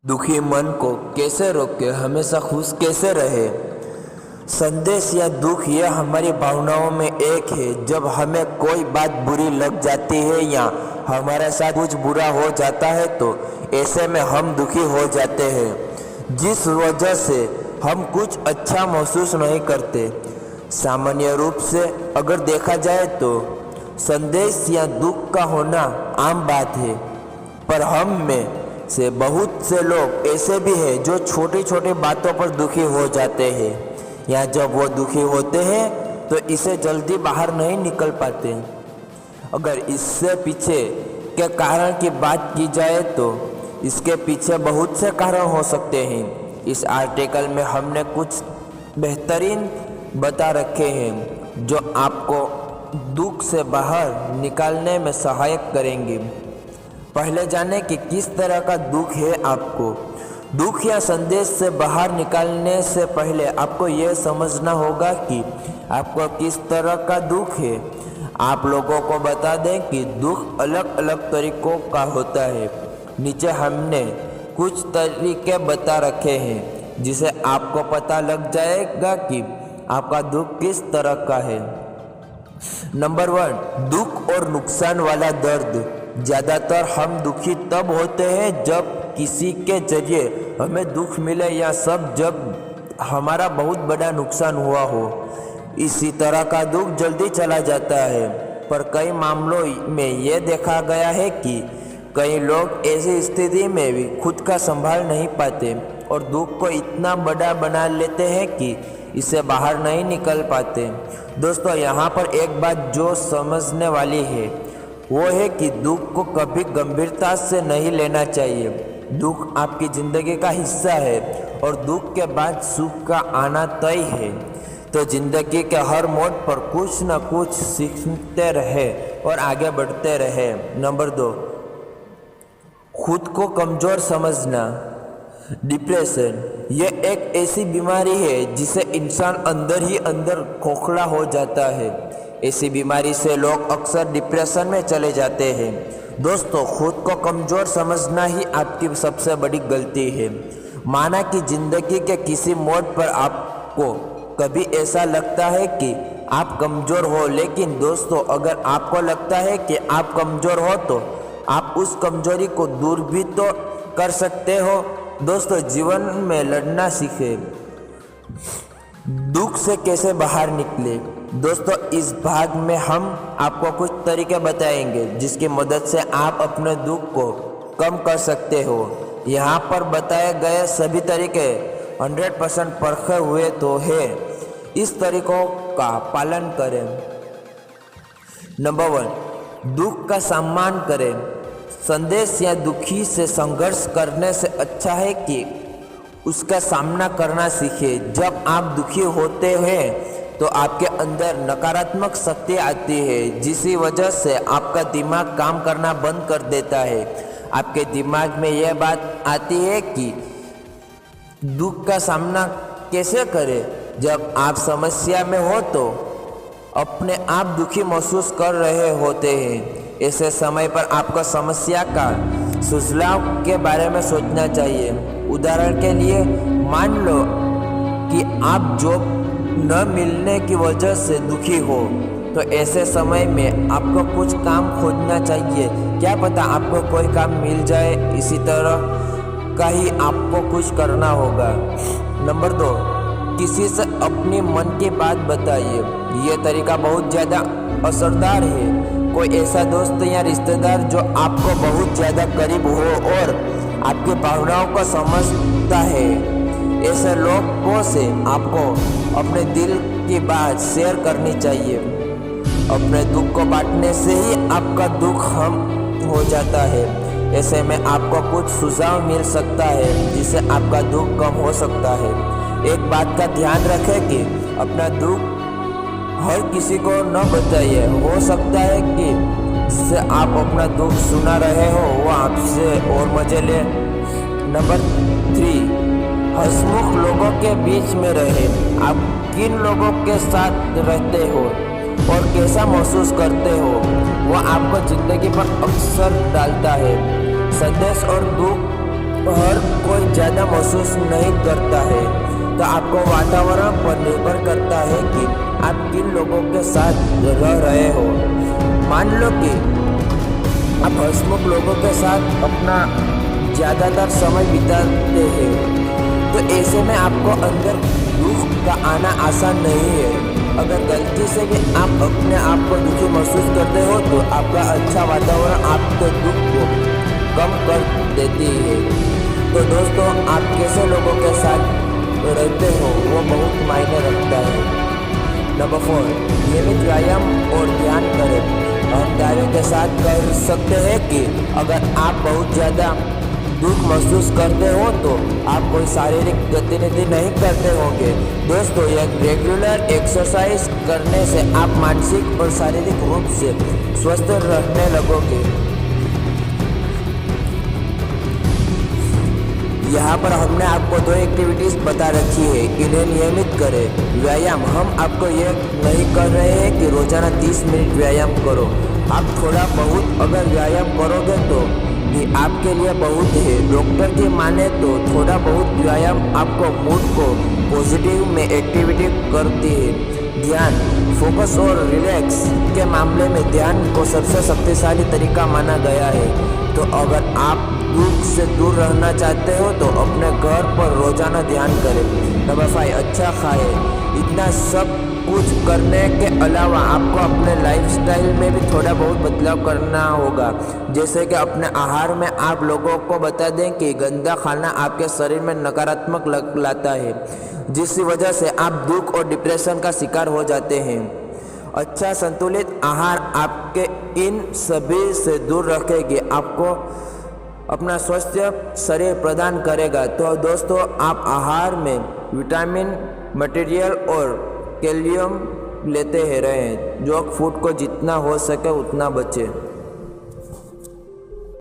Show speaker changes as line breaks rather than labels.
दुखी मन को कैसे रोके, हमेशा खुश कैसे रहे। संदेश या दुख ये हमारी भावनाओं में एक है। जब हमें कोई बात बुरी लग जाती है या हमारे साथ कुछ बुरा हो जाता है तो ऐसे में हम दुखी हो जाते हैं, जिस वजह से हम कुछ अच्छा महसूस नहीं करते। सामान्य रूप से अगर देखा जाए तो संदेश या दुख का होना आम बात है, पर हम में से बहुत से लोग ऐसे भी हैं जो छोटी छोटी बातों पर दुखी हो जाते हैं, या जब वो दुखी होते हैं तो इसे जल्दी बाहर नहीं निकल पाते। अगर इससे पीछे के कारण की बात की जाए तो इसके पीछे बहुत से कारण हो सकते हैं। इस आर्टिकल में हमने कुछ बेहतरीन बता रखे हैं जो आपको दुख से बाहर निकालने में सहायक करेंगे। पहले जानें कि किस तरह का दुख है आपको। दुख या संदेश से बाहर निकालने से पहले आपको यह समझना होगा कि आपको किस तरह का दुख है। आप लोगों को बता दें कि दुख अलग अलग तरीकों का होता है। नीचे हमने कुछ तरीके बता रखे हैं जिसे आपको पता लग जाएगा कि आपका दुख किस तरह का है। नंबर 1, दुख और नुकसान वाला दर्द। ज़्यादातर हम दुखी तब होते हैं जब किसी के जरिए हमें दुख मिले या जब हमारा बहुत बड़ा नुकसान हुआ हो। इसी तरह का दुख जल्दी चला जाता है, पर कई मामलों में यह देखा गया है कि कई लोग ऐसी स्थिति में भी खुद का संभाल नहीं पाते और दुख को इतना बड़ा बना लेते हैं कि इससे बाहर नहीं निकल पाते। दोस्तों, यहाँ पर एक बात जो समझने वाली है वो है कि दुख को कभी गंभीरता से नहीं लेना चाहिए। दुख आपकी ज़िंदगी का हिस्सा है और दुख के बाद सुख का आना तय है। तो ज़िंदगी के हर मोड़ पर कुछ न कुछ सीखते रहे और आगे बढ़ते रहे। नंबर 2, खुद को कमज़ोर समझना। डिप्रेशन ये एक ऐसी बीमारी है जिसे इंसान अंदर ही अंदर खोखला हो जाता है। ऐसी बीमारी से लोग अक्सर डिप्रेशन में चले जाते हैं। दोस्तों, खुद को कमज़ोर समझना ही आपकी सबसे बड़ी गलती है। माना कि ज़िंदगी के किसी मोड़ पर आपको कभी ऐसा लगता है कि आप कमज़ोर हो, लेकिन दोस्तों अगर आपको लगता है कि आप कमज़ोर हो तो आप उस कमज़ोरी को दूर भी तो कर सकते हो। दोस्तों, जीवन में लड़ना सीखें। दुख से कैसे बाहर निकले। दोस्तों, इस भाग में हम आपको कुछ तरीके बताएंगे जिसकी मदद से आप अपने दुख को कम कर सकते हो। यहाँ पर बताए गए सभी तरीके 100% परखे हुए तो है। इस तरीकों का पालन करें। नंबर 1, दुख का सम्मान करें। संदेश या दुखी से संघर्ष करने से अच्छा है कि उसका सामना करना सीखें। जब आप दुखी होते हैं तो आपके अंदर नकारात्मक शक्ति आती है, जिसकी वजह से आपका दिमाग काम करना बंद कर देता है। आपके दिमाग में यह बात आती है कि दुख का सामना कैसे करें। जब आप समस्या में हो तो अपने आप दुखी महसूस कर रहे होते हैं। ऐसे समय पर आपको समस्या का सुझाव के बारे में सोचना चाहिए। उदाहरण के लिए, मान लो कि आप जॉब न मिलने की वजह से दुखी हो, तो ऐसे समय में आपको कुछ काम खोजना चाहिए। क्या पता आपको कोई काम मिल जाए। इसी तरह का ही आपको कुछ करना होगा। नंबर 2, किसी से अपनी मन की बात बताइए। यह तरीका बहुत ज़्यादा असरदार है। कोई ऐसा दोस्त या रिश्तेदार जो आपको बहुत ज़्यादा करीब हो और आपकी भावनाओं को समझता है, ऐसे लोगों से आपको अपने दिल की बात शेयर करनी चाहिए। अपने दुख को बांटने से ही आपका दुख कम हो जाता है। ऐसे में आपको कुछ सुझाव मिल सकता है जिससे आपका दुख कम हो सकता है। एक बात का ध्यान रखें कि अपना दुख हर किसी को न बताइए। हो सकता है कि जिससे आप अपना दुख सुना रहे हो वो आपसे और मजे ले। नंबर 3, हंसमुख लोगों के बीच में रहे। आप किन लोगों के साथ रहते हो और कैसा महसूस करते हो वो आपको ज़िंदगी पर अक्सर डालता है। संदेश और दुख हर कोई ज़्यादा महसूस नहीं करता है, तो आपको वातावरण पर निर्भर करता है कि आप किन लोगों के साथ रह रहे हो। मान लो कि आप हंसमुख लोगों के साथ अपना ज़्यादातर समय बिताते हैं, तो ऐसे में आपको अंदर दुख का आना आसान नहीं है। अगर गलती से भी आप अपने आप को दुखी महसूस करते हो तो आपका अच्छा वातावरण आपके दुख को कम कर देती है। तो दोस्तों, आप कैसे लोगों के साथ रहते हो वो बहुत मायने रखता है। नंबर 4, नियमित व्यायाम और ध्यान करें। हम दावे के साथ कह सकते हैं कि अगर आप बहुत ज़्यादा दुख महसूस करते हो तो आप कोई शारीरिक गतिविधि नहीं करते होंगे। दोस्तों, यह रेगुलर एक्सरसाइज करने से आप मानसिक और शारीरिक रूप से स्वस्थ रहने लगोगे। यहाँ पर हमने आपको 2 एक्टिविटीज़ बता रखी है, इन्हें नियमित करें। व्यायाम, हम आपको ये नहीं कर रहे हैं कि रोजाना 30 मिनट व्यायाम करो। आप थोड़ा बहुत अगर व्यायाम करोगे तो भी आपके लिए बहुत है। डॉक्टर की माने तो थोड़ा बहुत व्यायाम आपको मूड को पॉजिटिव में एक्टिविटी करती है। ध्यान, फोकस और रिलैक्स के मामले में ध्यान को सबसे शक्तिशाली तरीका माना गया है। तो अगर आप दुख से दूर रहना चाहते हो तो अपने घर पर रोजाना ध्यान करें। नंबर 5, अच्छा खाएं। इतना सब कुछ करने के अलावा आपको अपने लाइफस्टाइल में भी थोड़ा बहुत बदलाव करना होगा। जैसे कि अपने आहार में आप लोगों को बता दें कि गंदा खाना आपके शरीर में नकारात्मक लाता है, जिसकी वजह से आप दुख और डिप्रेशन का शिकार हो जाते हैं। अच्छा संतुलित आहार आपके इन सभी से दूर रखेगी, आपको अपना स्वस्थ शरीर प्रदान करेगा। तो दोस्तों, आप आहार में विटामिन, मटेरियल और कैल्शियम लेते रहें। जंक फूड को जितना हो सके उतना बचें।